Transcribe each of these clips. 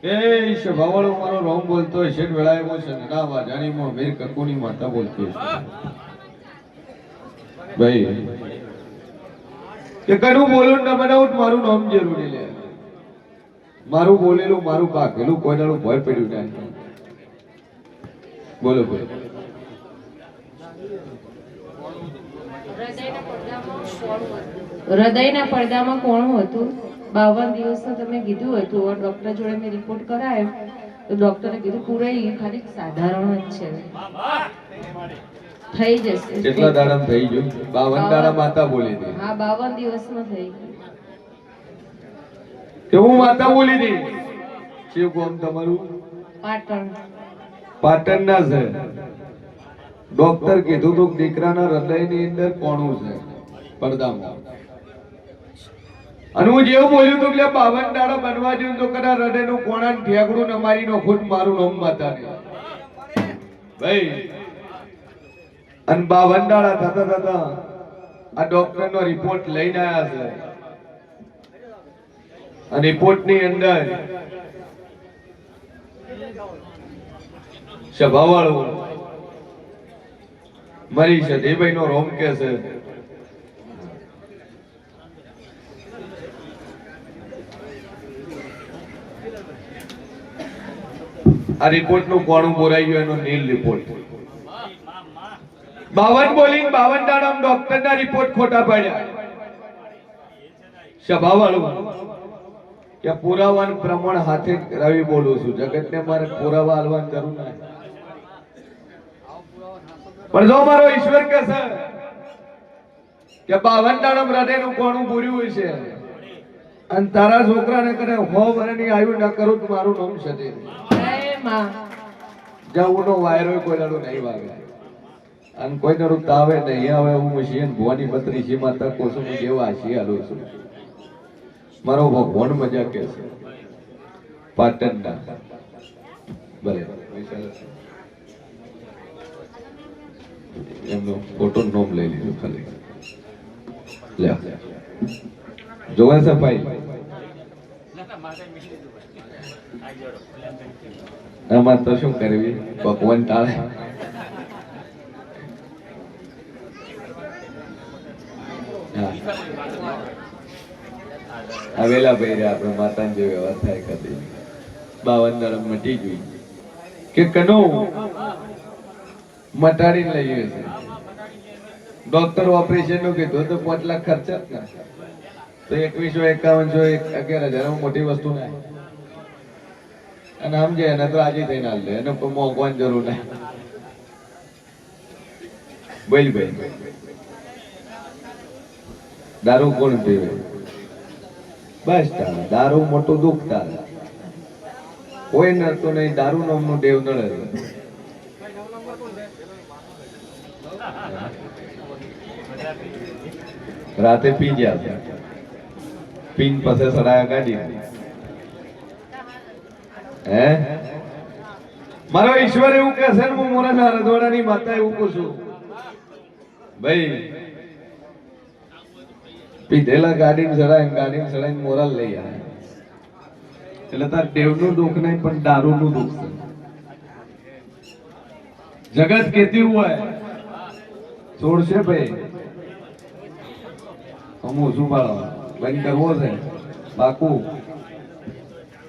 એ સ્વભાવવાળો મારો રોમ બોલતો હોય છે વેળાએ છે ના વાજાની માં વીર કકુની માતા બોલતી છે ભાઈ કે કનું બોલું ન બનાવું મારું નામ જરૂરી લે મારું બોલેલું મારું કાકેલું કોઈ દાડું ભય પડ્યું નહીં બોલો ભાઈ હૃદયના પડદામાં કોણ હતું 52 દિવસનું તમે કીધું હતું ડોક્ટર જોડે મેં રિપોર્ટ કરાયો તો ડોક્ટરે કીધું પૂરા ખાલી સાધારણ જ છે થઈ જશે કેટલા દાડામાં થઈ ગયું 52 દાડા માતા બોલી હતી હા 52 દિવસમાં થઈ ગયું કે હું માતા બોલી હતી શિવ કોમ તમારું પાટણ ના છે ડોક્ટર કીધું તો દીકરાના હૃદયની અંદર કોણું છે પડદામાં અને હું જેવું બોલ્યું તો કે 52 દાડા બનવા દઉં તો કદાચ હૃદયનું કોણા ઠેકડું નમારી નો ખુદ મારું નામ માતા ને ભાઈ અને 52 દાડા થતા થતા આ ડોક્ટર નો રિપોર્ટ લઈને આવ્યા છે અને રિપોર્ટ ની અંદર સ્વભાવવાળો મરી છે દેવભાઈ નો રોમ કે છે આ રિપોર્ટ નું કોણું બોરાઈ ગયું એનો નીલ રિપોર્ટ 52 બોલી 52 દાડા ડોક્ટર ના રિપોર્ટ ખોટા પડ્યા સ્વભાવવાળું કે પુરાવાન પ્રમાણ હાથે રવિ બોલું છું જગત ને મારે પુરાવા આલવાની જરૂર નથી પણ જો મારો ઈશ્વર કે છે કે 52 દાડા હૃદયનું કોણું પૂર્યું હોય છે અને તારા છોકરાને કરે 100 વર્ષની આયુ ન કરું તો મારું નામ સદે જાઉનો વાયરો કોઈ દાડો નહીં વાગે અને કોઈ દાડો તાવે નહીં આવે હું મશીન ભવાની 32 માતા કોસું જેવા આશી આલું છું મારો ભગવાન મજા કે છે પાટણના ભલે એમનો ફોટો નોમ લઈ લીધું ખાલી લે જોવે છે ભાઈ આમાં તો શું કરવી ભગવાન ટાળે આવેલા ભાઈ આપણે માતાની જે વ્યવસ્થા કરી 52 દાડા મટી ગઈ કે કનો મટાડીને લઈએ છે ડોક્ટર ઓપરેશન નું કીધું તો 5 લાખ ખર્ચા જ ના તો 2151 11,000 મોટી વસ્તુ ના અને આમ જે એને તો આજે થઈને હાલ દે એને મોંઘવાની જરૂર નહીં બોલ ભાઈ દારૂ કોણ પીવે બસ તારે દારૂ મોટું દુઃખ તારે કોઈ નડતું નહીં દારૂ નામનું દેવ નડે રાતે પી ગયા પીન પાસે સડાયા કાઢી હે મારો ઈશ્વર એવું કહે છે હું મોરાના રજવાડાની માતા એવું કહું છું ભાઈ પીધેલા ગાડીને ચડાઈને મોરાલ લઈ આવે એટલે તાર દેવનું દુઃખ નહીં પણ દારૂનું દુઃખ છે જગત કેતી હોય છોડશે ભાઈ અમુક શું પાડો બંધ કરવો છે પાકું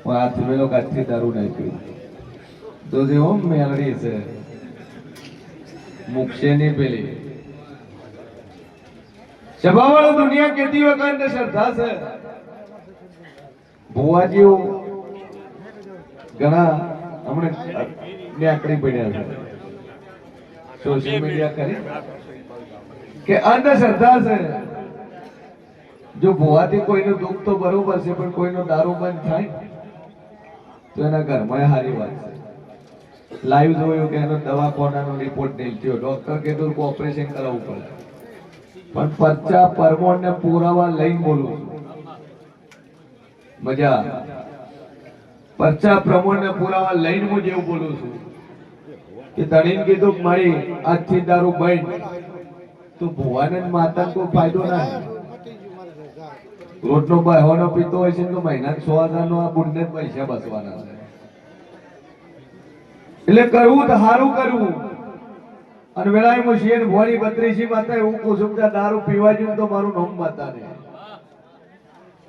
હાથ મેલો કાચથી દારૂ નહીં પીવું તો જે ઓમ મેલડી છે મુક્ષે ની પેલી સ્વભાવવાળો દુનિયા કેતી વખત શ્રદ્ધા છે ભુવાજીઓ ઘણા હમણાં આકડી પડ્યા છે સોશિયલ મીડિયા કરી કે અંધશ્રદ્ધા છે જો ભુવાથી કોઈનું દુઃખ તો બરોબર છે પણ કોઈનો દારૂ બંધ થાય તો એના ઘરમાં સારી વાત છે લાઈવ જોયું કે એનો દવાખાનાનો રિપોર્ટ નહીં થયો ડોક્ટર કીધું કે ઓપરેશન કરાવવું પડે પણ પચ્ચા પરમોણ ને પુરાવા લઈને બોલું છું મજા પચ્ચા પ્રમોણ ને પુરાવા લઈને હું જેવું બોલું છું કે તણીને કીધું કે મારી આજથી દારૂ બંધ તો ભુવાને માતાને કોઈ ફાયદો ના રોટલો બહેવાનો પીતો હોય છે તો મહિના 6,000 નો આ બુંડને પૈસા બસવાના છે એટલે કરવું તો સારું કરવું. અને વેળાએ હું શિયન ભોળી 32 માતા એવું કહું છું કે દારૂ પીવા જેવું તો મારું નામ માતા ને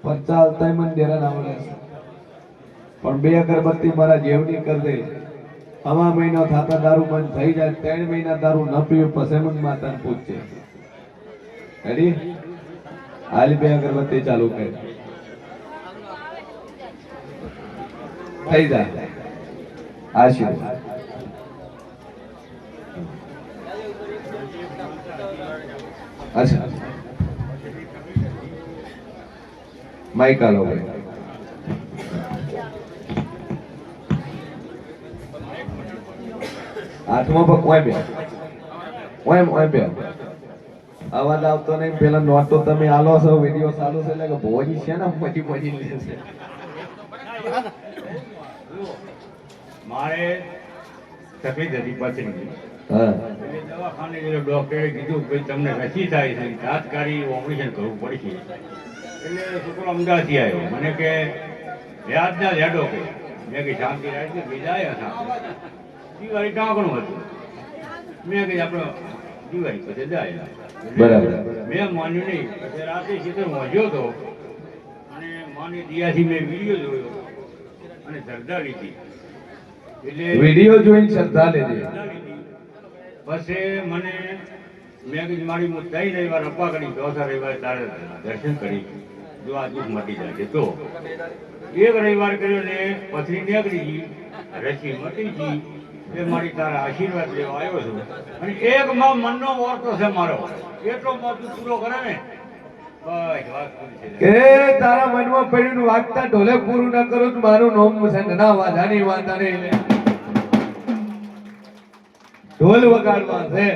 પણ ચાલતા મને દેરાન આવડે છે. પણ 2 અગરબત્તી મારા જેવની કરી દે. હવા મહિનો થતા દારૂ બંધ થઈ જાય, 3 મહિના દારૂ ન પીવું પછી મને માતાને પૂછશે. રેડી? હાલ 2 અગરબત્તી ચાલુ કરી થઈ જાય. આશીર્વાદ. अच्छा माइक आलो भाई. હાથમાં પકવાય બે ઓય બે અવાજ આવતો નહીં. પેલા નોટ તો તમે આલો છો, વિડિયો ચાલુ છે એટલે કે ભોજી છે ને પછી પછી લે છે. મારે તકલીફ હતી પથરીની. હા દવાખાને ડોક્ટરે કીધું કે તમને રસી થાય છે, તાત્કાલિક ઓપરેશન કરવું પડશે. એટલે છોકરો અમદાવાદથી આવ્યો, મને કે વ્યાજના લેડો કે મેં કે શાંતિ રાખી બીજા હતા. દિવાળી ટાંકણું હતું. મેં કીધું આપણે દિવાળી પછી જાય. બરાબર. મેં માન્યું નહીં. પછી રાતે સીધો વાંચ્યો હતો અને માની દિયાથી મેં વિડીયો જોયો અને શ્રદ્ધા લીધી. એટલે વિડિયો જોઈને શ્રદ્ધા લેજે. પછી મને મેં કીધું મારી હું 3 રવિવાર અપ્પા કરી, 4થા રવિવારે તારે દર્શન કરી જો આ દુઃખ મટી જાય છે. તો 1 રવિવાર કર્યો ને પથરી નીકળી ગઈ, રસી મટી ગઈ. એ મારી તારા આશીર્વાદ લેવા આવ્યો છું. અને એકમાં મનનો વાર્તો છે મારો, એટલો મોટું પૂરો કરે ને બસ વાત પૂરી થઈ કે જાય. તારા મનમાં પડ્યું વાગતા ઢોલે પૂરું ના કરું તો મારું નામ છે ના વાજાની વાતા નહીં. ઢોલ વગાડવા છે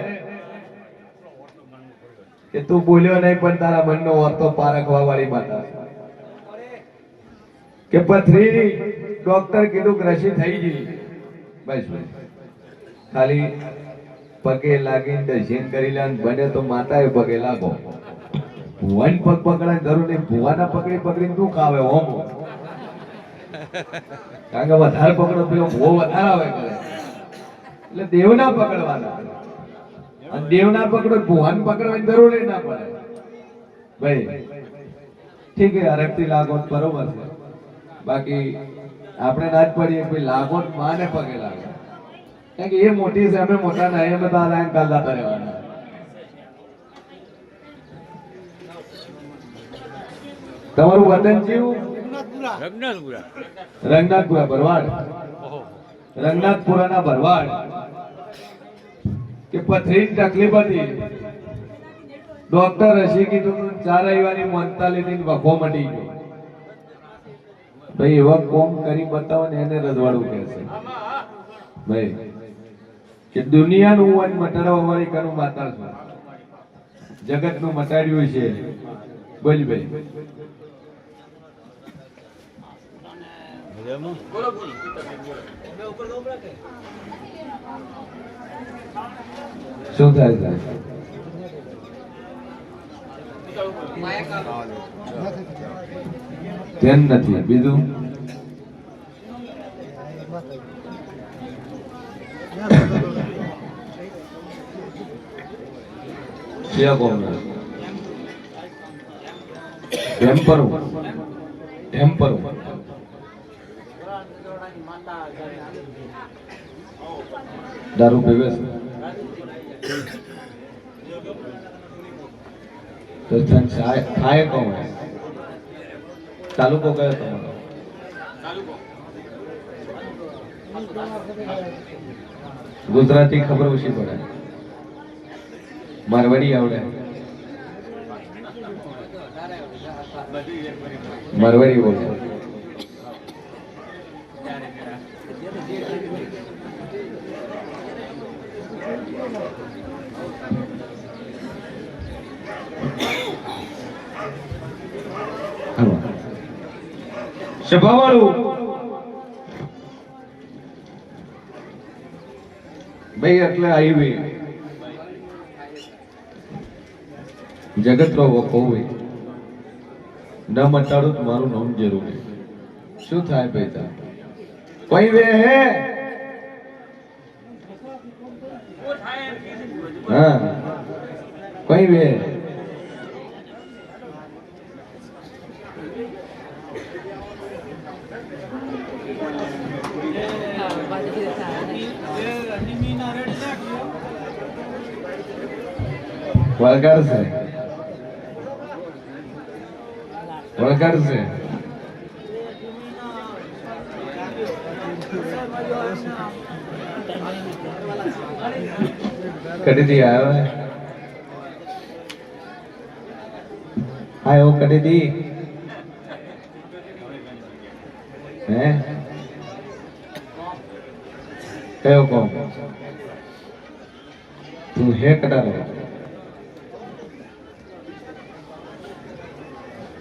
કે તું બોલ્યો નહીં પણ તારા મનનો વાર્તો પારખવા વાળી માતા કે પથરી ડોક્ટર કીધું કે રસી થઈ ગઈ. બસ ખાલી પગે લાગીને દર્શન કરી લે. બને તો માતાએ પગે લાગો. ભુવાન પગ પકડાય જરૂર નહીં. ભુવાના પકડી પકડીને તું ખાવે ઓમ. કારણ કે વધારે પકડો પેલો ભૂવો વધારે આવે કરે. એટલે દેવના પકડવાના. અને દેવના પકડો ભુવાન પકડવાની જરૂર ના પડે. ભાઈ ઠીક છે, હરખથી લાગો બરોબર છે. બાકી આપણે ના જ પડીએ ભાઈ લાગો માને પગે લાગે. કારણ કે એ મોટી છે, અમે મોટા ના. અમે તો આ ગાલતા રહેવાના. તમારું વતન જીવું રંગનાથપુરા ભરવાડ. રંગનાથપુરાના ભરવાડ કે પથરીની તકલીફ હતી. ડોક્ટર રસી કીધું 4 રવિવારની માનતા લીધી વખો મટી ગયો. ભાઈ એવા કોમ કરી બતાવો ને એને રજવાડું કહે છે. ભાઈ કે દુનિયાનું વન મટાડવા વાળી કનું માતા છે, જગતનું મટાડ્યું છે. બોલ ભાઈ શું થાય છે? ધ્યાન નથી બીજું. દારૂ પીવે છે તો થાય કોણ? તાલુકો કયો તમારો? ગુજરાતી ખબર ઓછી પડે. મારવાડી આવડે? મારવાડી બોલે. સભાવાળું ભાઈ એટલે આવી જગત નો વખો હોય ન મટાડું તો મારું નામ જરૂરી. શું થાય પૈસા કોઈ વે હે हाँ कोई भी वलगर से कड़ी दी आयो है आयो कड़ी दी हैं कयो को तू है कटा रहा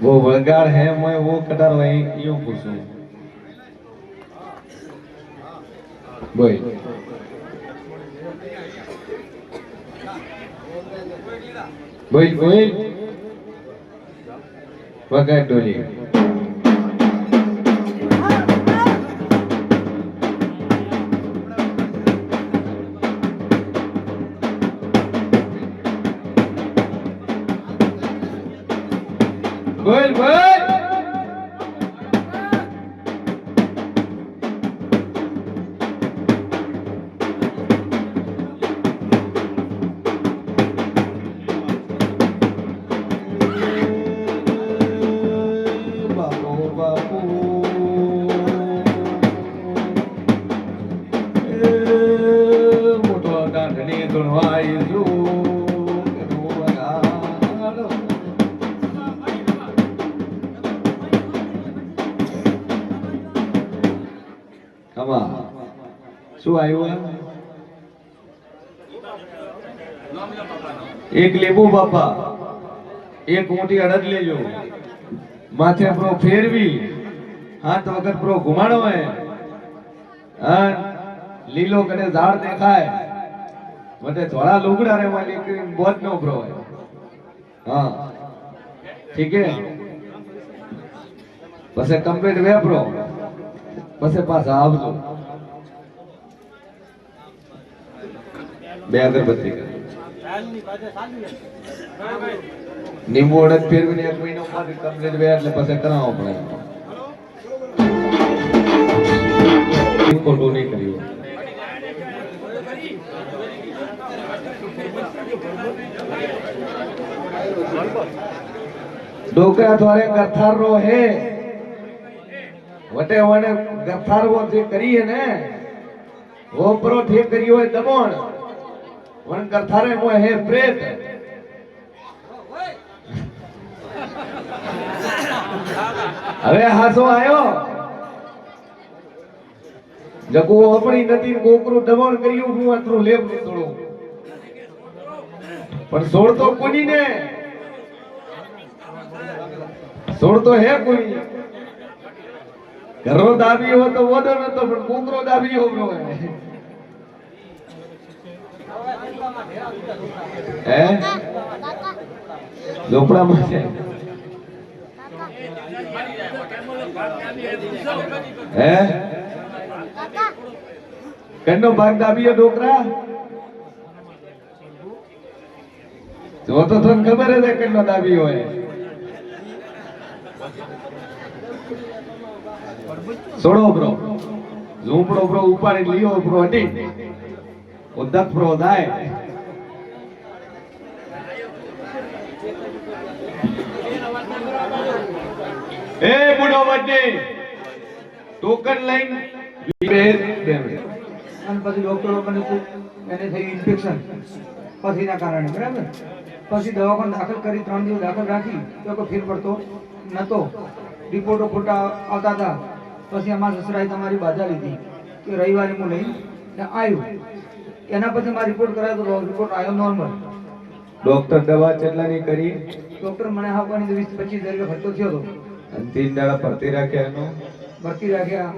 वो वलगार है मैं वो कटा रहा यूं पूछूं बोल बोल बोल वगैरह डोली बोल बोल શું આવ્યું એક લેબુ બાપા એક મોટી અડદ લેજો માથે પ્રો ફેરવી હાથ વગર પ્રો ઘુમાડો હે હા લીલો કડે ઝાડ દેખાય મને થોડા લુગડા રે વાલી કે બોધ નો પ્રો હે હા ઠીક હે પછી કમ્પ્લીટ વેપરો પછી પાછા આવજો બે અગરબત્તી નીંબુ અડદ ફેરવીને 1 મહિનો બાદ કમ્પ્લીટ બે એટલે પછી કરાવવો પડે ખોટું નહીં કર્યું ડોકરા દ્વારે ગથારો હે વટે વને ગથારવો જે કરીએ ને ઓપરો ઠે કર્યો હોય દમણ વન ગથારે મોય હે પ્રેત હવે હાસો આયો જગો આપણી નદી કોકરું દમણ કર્યું હું અતરું લેબ થોડું પણ છોડતો કોની ને છોડતો હે કોઈ ઘરો દાબી હો તો વડો નતો પણ કોકરો દાબી હો બ્રો હે ઝોપડામાં છે હે કનો ભાગ દાબીયો ડોકરા જો તો તને ખબર હે કનો દાબી હોય છોડો બ્રો ઝૂંપડો બ્રો ઉપાડી લીયો બ્રો હટી ઉદ્દક બ્રો દાય એ બુડો વચ્ચે ટોકન લઈને અને પછી ડોક્ટરો મને એને થઈ ઇન્ફેક્શન પછીના કારણે બરાબર પછી દવાખાને દાખલ કરી 3 દિવસ દાખલ રાખી તો કોઈ ફેર પડતો નતો રિપોર્ટો ખોટા આવતા હતા પછી અમારા સસરાએ તમારી બાધા લીધી કે રવિવારે હું લઈને આવ્યું એના પછી મારો રિપોર્ટ કરાયો તો રિપોર્ટ આવ્યો નોર્મલ ડોક્ટર દવા કેટલાની કરી ડોક્ટર મને આપવાની 20-25 હજાર ખર્ચો થયો હતો અને 3 દાડા ભરતી રાખ્યા એનો ભરતી રાખ્યા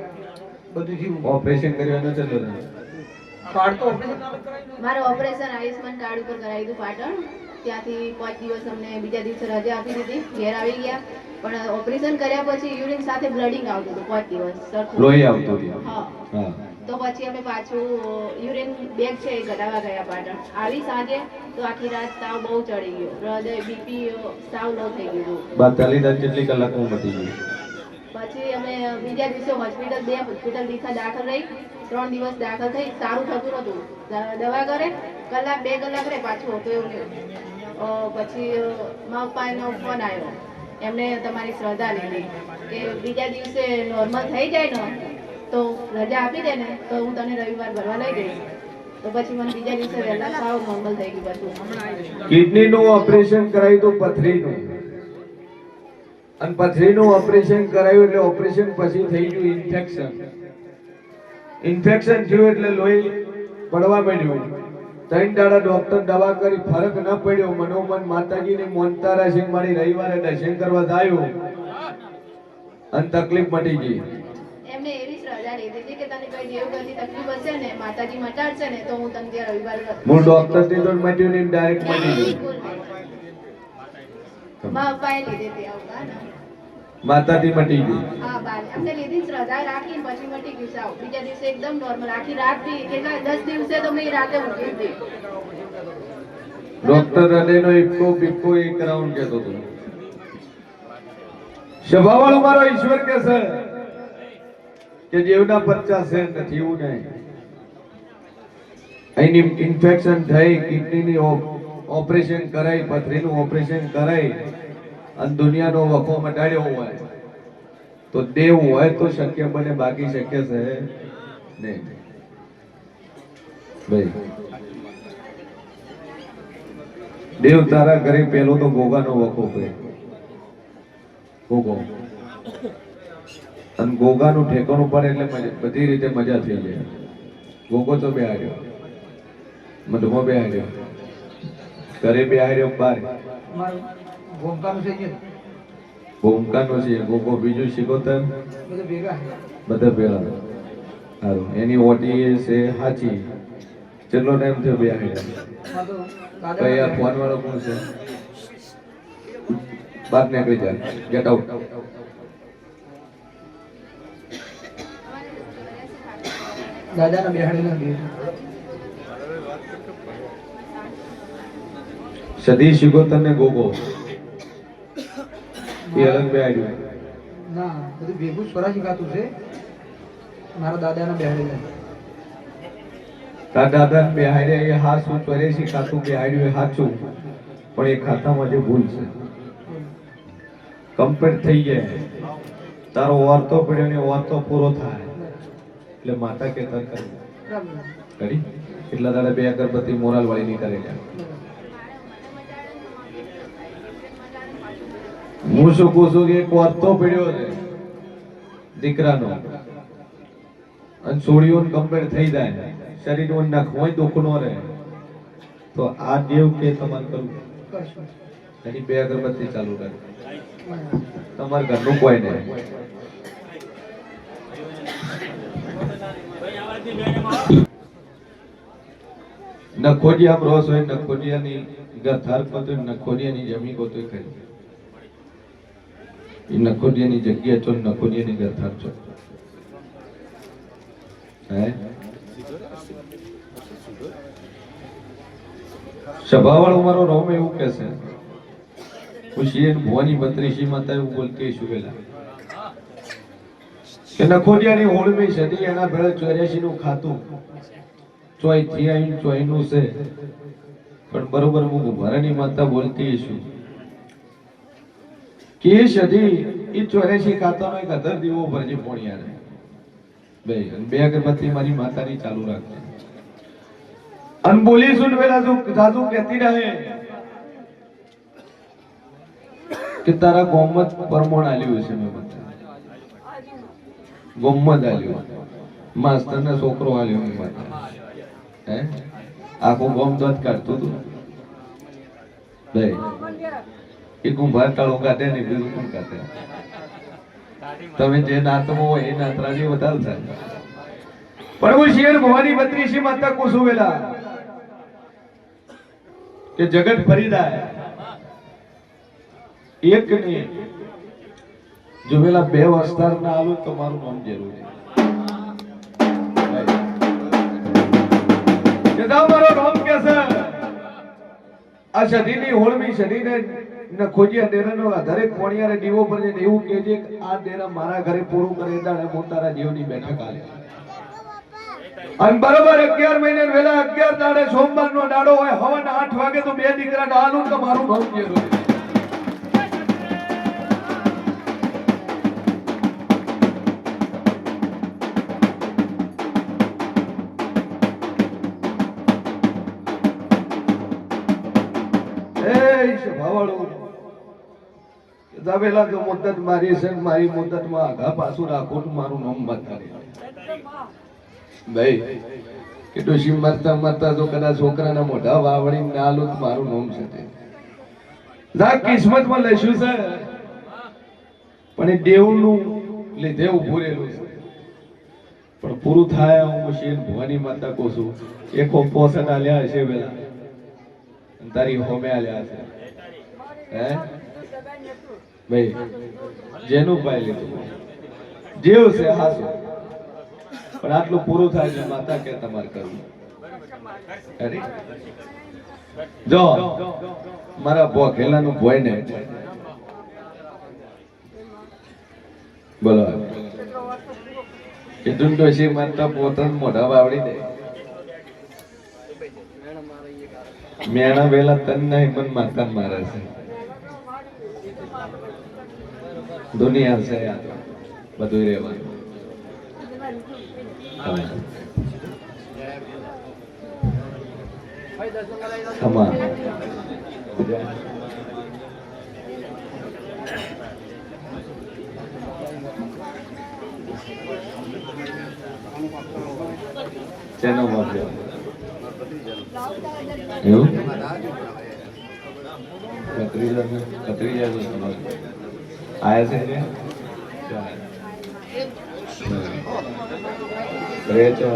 બધું થયું ઓપરેશન કર્યું એનો ચલો કાર્ડ તો ઓપરેશન કરાવી મારું ઓપરેશન આયુષ્માન કાર્ડ ઉપર કરાવી હતું પાટણ ત્યાંથી 5 દિવસ અમને બીજા દિવસે રજા આપી દીધી ઘેર આવી ગયા પણ ઓપરેશન કર્યા પછી યુરિન સાથે બ્લડિંગ આવતું હતું 5 દિવસ સરખું લોહી આવતું હતું હા હા તો પછી અમે પાછું યુરિન બેગ છે એ કઢાવવા ગયા પાટણ. આવી સાંજે તો આખી રાત તાવ બહુ ચડી ગયો, હૃદય બીપી સાવ લો થઈ ગયું. 42 કેટલી કલાકમાં મટી ગઈ? પછી અમે બીજા દિવસે હોસ્પિટલ દીખા દાખલ રહી. 3 દિવસ દાખલ થઈ, સારું થતું નતું. દવા કરે, કલાક 2 કલાક રહે, પાછું હતું એવું નહીં. પછી મારા પપ્પાનો ફોન આવ્યો, એમને તમારી શ્રદ્ધા લીધી કે બીજા દિવસે નોર્મલ થઈ જાય ને તો રજા આપી દે ને તો હું તને રવિવાર ભરવા લઈ ગઈ. તો પછી મને બીજા દિવસે વહેલા સાવ નોર્મલ થઈ ગયું. બધું કિડનીનું ઓપરેશન કરાયું તો પથરીનું, અને પથરીનું ઓપરેશન કરાયું એટલે ઓપરેશન પછી થઈ ગયું ઇન્ફેક્શન. ઇન્ફેક્શન થયું એટલે લોહી પડવા માંડ્યું. 3 દાડા ડોક્ટર દવા કરી, ફરક ન પડ્યો. મનોમન માતાજીની મોનતારા સિંહ મારી રવિવારે દર્શન કરવા આવ્યો અને તકલીફ મટી ગઈ. એમને એવી શ્રદ્ધા લીધી હતી કે તને કઈ દેવગતિ તકલીફ હશે ને, માતાજી મટાડશે ને તો હું તને ત્યાં રવિવાર હું ડોક્ટર થી તો મટ્યું નહીં, ડાયરેક્ટ મટી ગયું. મારા પપ્પાએ લીધી હતી આવું ને. માતાજી મટી ગઈ. હા બાર અમને લીધી શ્રદ્ધા રાખી પછી મટી ગયું સાવ. બીજા દિવસે એકદમ નોર્મલ. આખી રાત બી કેટલા 10 દિવસે તો મેં રાતે ઊંઘી હતી. ડોક્ટર હૃદયનો ઇફકો બિફકો એ કરાઉન્ડ કહેતો હતો. સ્વભાવવાળો મારો ઈશ્વર કે છે કે જેવના 50 સેન્ટ નથી, એવું નહીં. અહીંની ઇન્ફેક્શન થઈ, કિડનીની ઓપરેશન કરાઈ, પથરીનું ઓપરેશન કરાઈ અને દુનિયાનો વખો મટાડ્યો હોય તો દેવ હોય તો શક્ય બને, બાકી શક્ય છે નહીં. ભાઈ દેવ તારા ઘરે પેલો તો ગોગાનો વખો કરે. ગોગો અને ગોગાનું ઠેકાણું પડે એટલે બધી રીતે મજા થઈ જાય. ગોગો તો બે આવ્યો, મધમાં બે આવ્યો, ઘરે બે આવ્યો, બાર મારું ભૂમકાનું છે જે ભૂમકાનો છે. ગોગો બીજું શીખોતર બધું ભેગા બધા ભેળા. સારું, એની ઓટી છે સાચી. કેટલો ટાઈમ થયો બે આવ્યા? માં તો ભાઈ આ ફોન વાળો કોણ છે? બહાર નીકળી જાય, ગેટ આઉટ. દાદાના બેહાડેલા બે સદી શિકોતર ને ગોગો એ અલગ બે આવ્યું. ના બધું ભેગું સ્વરાજી ખાતું છે. મારા દાદાના બેહાડેલા તાર દાદા બે હાર્યા એ હાચું, 84 ખાતું બે હાર્યું એ હાચું, પણ એ ખાતામાં જે ભૂલ છે કમ્પ્લીટ થઈ જાય. તારો વાર્તો પડ્યો ને વાર્તો પૂરો થાય એટલે માતા કે તર કરી બરાબર. કરી એટલા દાડા બે અગરબત્તી મોરાલ વાળી ની કરેલા. હું શું કહું છું કે એક વાર્તો પડ્યો છે દીકરાનો અને સોળીઓ કમ્પ્લીટ થઈ જાય, શરીરનો નખવાય દુઃખ નો રહે તો આ દેવ કે તમારે કરવું કરશું. એની બે અગરબત્તી ચાલુ કરે. તમારા ઘરનું કોઈ નહીં. નખોડિયા આમ રોસ હોય, નખોડિયાની ગથાર કોતો, નખોડિયાની જમી કોતો કરી. એ નખોડિયાની જગ્યા છો, નખોડિયાની ગથાર છો. હે સભાવાળો મારો રોમ એવું કે છે, ખુશી ભવાની 32 માતા એવું બોલતી શું પેલા કે નખોડિયાની હોળમી સદી એના ભેળે 84 નું ખાતું ચોય થી આવીને ચોય નું છે. પણ બરોબર હું ભરાની માતા બોલતી છું કે સદી એ 84 ખાતાનો એક અધર દીવો ભરજે પોણિયાને બે અગરબત્તી મારી માતાની ચાલુ રાખજે. અન બોલી સુન વેલા જો જાજુ કહેતી રહે કે તારા ગોમત પરમોણ આલ્યું છે. મેં માતા ગોમત આલ્યું, માસ્ટર ના છોકરો આલ્યો. મેં માતા હે આખું ગોમ દોત કાઢતું હતું. એ કુંભાર ટાળો કાઢે ને બીજું કોણ કાઢે? તમે જે નાતમો હોય એ નાતરાજી વધારે થાય. પ્રભુ શિયર ભવાની 32 માતા કુસુવેલા કે જગત ફરીદાય એક ને જો પેલા 2 વસ્તાર ના આલું તો મારું નામ જરૂર છે. કે મારો નામ કે છે આ સદીની હોળમી સદીને ને ખોજિયા ડેરાનો દરેક પોણિયારે દીવો પર જઈને એવું કહેજે કે આ ડેરા મારા ઘરે પૂરું કરે દાડે હું તારા જીવની બેઠક આલે અને બરોબર 11 મહિને વેલા 11 દાડે સોમવારનો દાડો હોય હવન 8 વાગે તો બે દીકરાને આલું તો મારું નામ કહેજો પેલા તો મુદ્દત મારી છે મારી મુદ્દતમાં આઘા પાછું રાખો તો મારું નામ મત કરે ભાઈ કે ડોશી મરતા મરતા જો કદાચ છોકરાના મોઢા વાવડી ના લો તો મારું નામ છે જા કિસ્મતમાં લઈશું છે પણ એ દેવનું લીધે ઉભું રહેલું છે પણ પૂરું થાય હું મશીન ભવાની માતા કહું છું એક પોસન આલ્યા હશે પેલા તારી હોમે આલ્યા હશે હે ભાઈ જેનું પાય લીધું જેવ છે હાસુ પણ આટલું પૂરું થાય છે માતા કે તમારે કરવું અરે જો મારા ભોખેલાનું ભોય ને બોલો કે ડુંડો છે માતા પોતાનું મોઢા વાવડી દે મેણા વેલા તન નહીં પણ માતા મારે છે દુનિયા છે આ બધું રહેવાનું તમાર ચેનો બાપ એવું કતરી આયા છે રે તો